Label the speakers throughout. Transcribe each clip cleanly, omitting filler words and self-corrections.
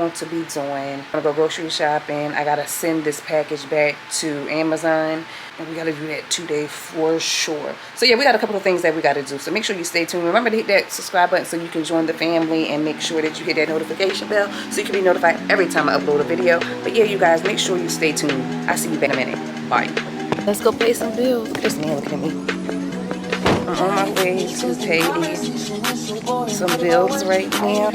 Speaker 1: going to be doing. I'm gonna go grocery shopping. I gotta send this package back to Amazon, and we gotta do that today for sure. So yeah, we got a couple of things that we gotta do. So make sure you stay tuned. Remember to hit that subscribe button so you can join the family, and make sure that you hit that notification bell so you can be notified every time I upload a video. But yeah, you guys, make sure you stay tuned. I'll see you back in a minute. Bye. Let's go pay some bills. This man looking at me. I'm on my way to pay some bills right now.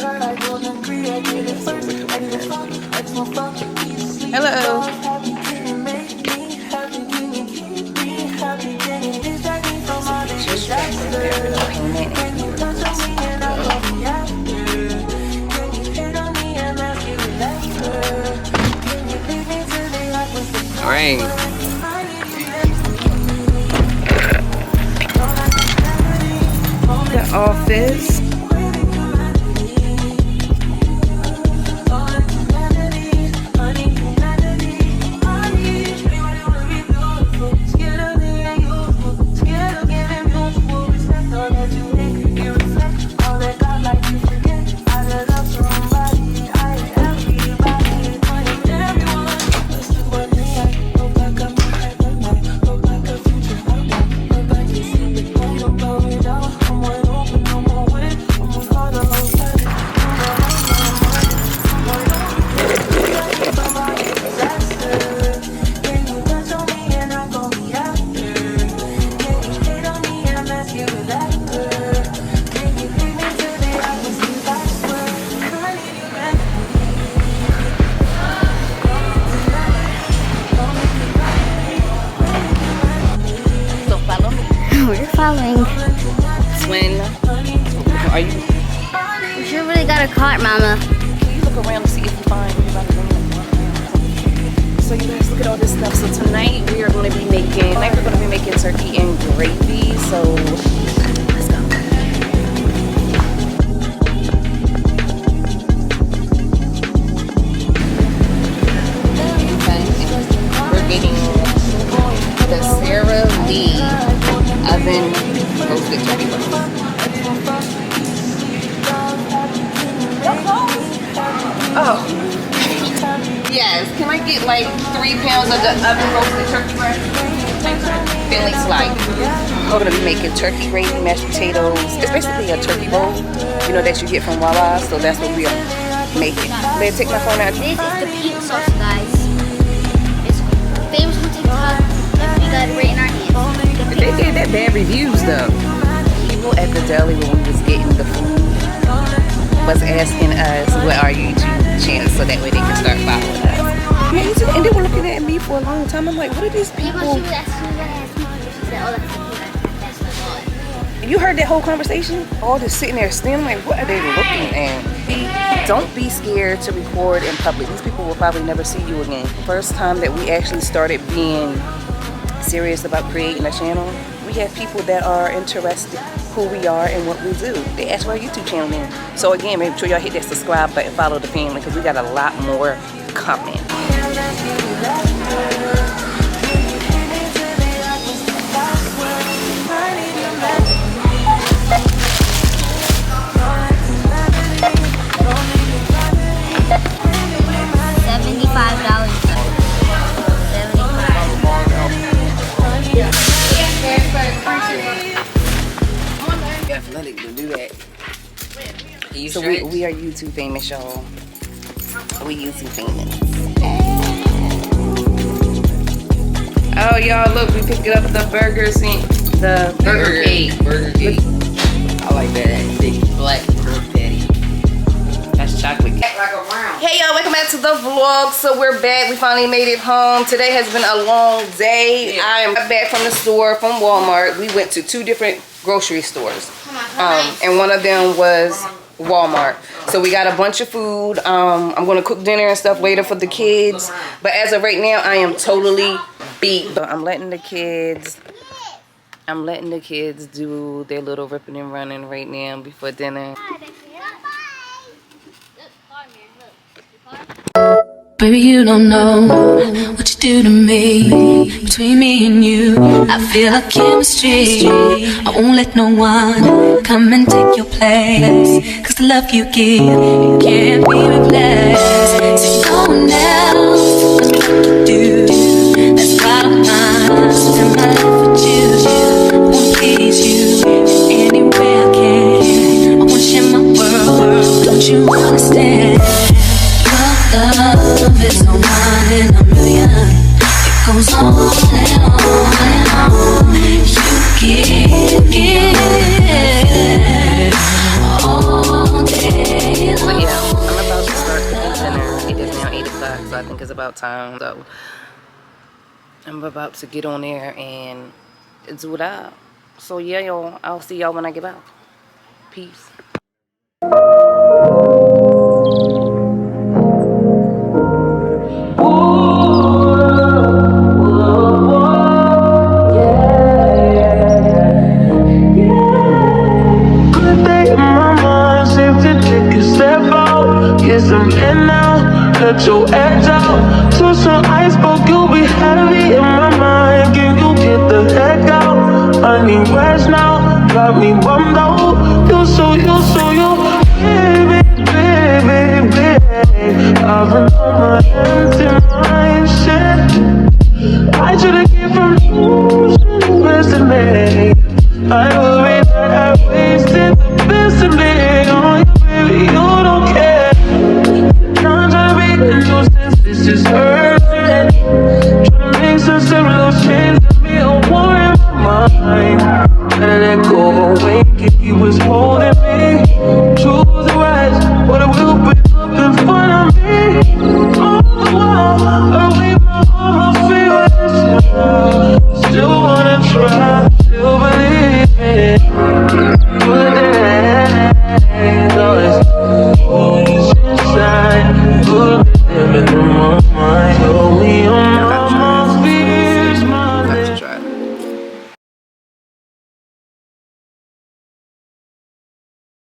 Speaker 1: Hello. All right. The office.
Speaker 2: Following.
Speaker 1: Swin, are you?
Speaker 2: We should really got a cart, Mama.
Speaker 1: Can you look around and see if you find anybody? So you guys, look at all this stuff. So tonight we are going to be making turkey and gravy. So let's go. We're getting the Sara Lee oven roasted turkey breast. Oh, yes. Can I get like 3 pounds of the oven roasted turkey breast? Philly slice. We're gonna be making turkey gravy, mashed potatoes. It's basically a turkey bowl, you know, that you get from Wawa. So that's what we are making. Let's take my phone out.
Speaker 2: This is the pink sauce, guys. It's famous on TikTok. We got it right in our hands.
Speaker 1: They gave that bad reviews though. People at the deli when we was getting the food was asking us, what are your YouTube channels, so that way they can start following us. Yeah, and they were looking at me for a long time. I'm like, what are these people? You heard that whole conversation? All just sitting there staring, like, what are they looking at? Don't be scared to record in public. These people will probably never see you again. First time that we actually started being serious about creating a channel, we have people that are interested who we are and what we do. They ask for our YouTube channel name. So again, make sure y'all hit that subscribe button, follow the family, because we got a lot more coming.
Speaker 2: $75.
Speaker 1: Athletic to do that. So we are YouTube famous, y'all. We YouTube famous. Oh, y'all, look, we picked up the burgers and the burger cake.
Speaker 3: Burger cake. I like that big black pork patty.
Speaker 1: That's chocolate cake.
Speaker 3: Like a round.
Speaker 1: Hey y'all, welcome back to the vlog. So we're back. We finally made it home. Today has been a long day. I am back from the store from Walmart. We went to 2 different grocery stores. And one of them was Walmart. So we got a bunch of food. I'm gonna cook dinner and stuff later for the kids. But as of right now, I am totally beat. So I'm letting the kids do their little ripping and running right now before dinner.
Speaker 4: Baby, you don't know what you do to me. Between me and you, I feel like chemistry. I won't let no one come and take your place. Cause the love you give, it can't be replaced. So no one else does me like you do. That's bottom line, spend my life with you. I wanna please you any way I can. I wanna share my world, don't you understand? Love is a one in a million. It goes on and on and on. You give all day long.
Speaker 1: But yeah, I'm about to start cooking dinner. It is now 8 o'clock, so I think it's about time. So I'm about to get on there and do it up. So yeah, y'all, I'll see y'all when I get back. Peace.
Speaker 5: Let your edge out to some iceberg, you'll be heavy in my mind. Can you get the heck out? I need rest now, got me bummed out. You baby, baby, baby. I've been on my empty mind, shit. I should've came from losing the best in me. I worry that I wasted the best in me. Oh, you, baby, you don't care. This is urgent. Trying to make sense of those chains that be a war in my mind. Let it go away.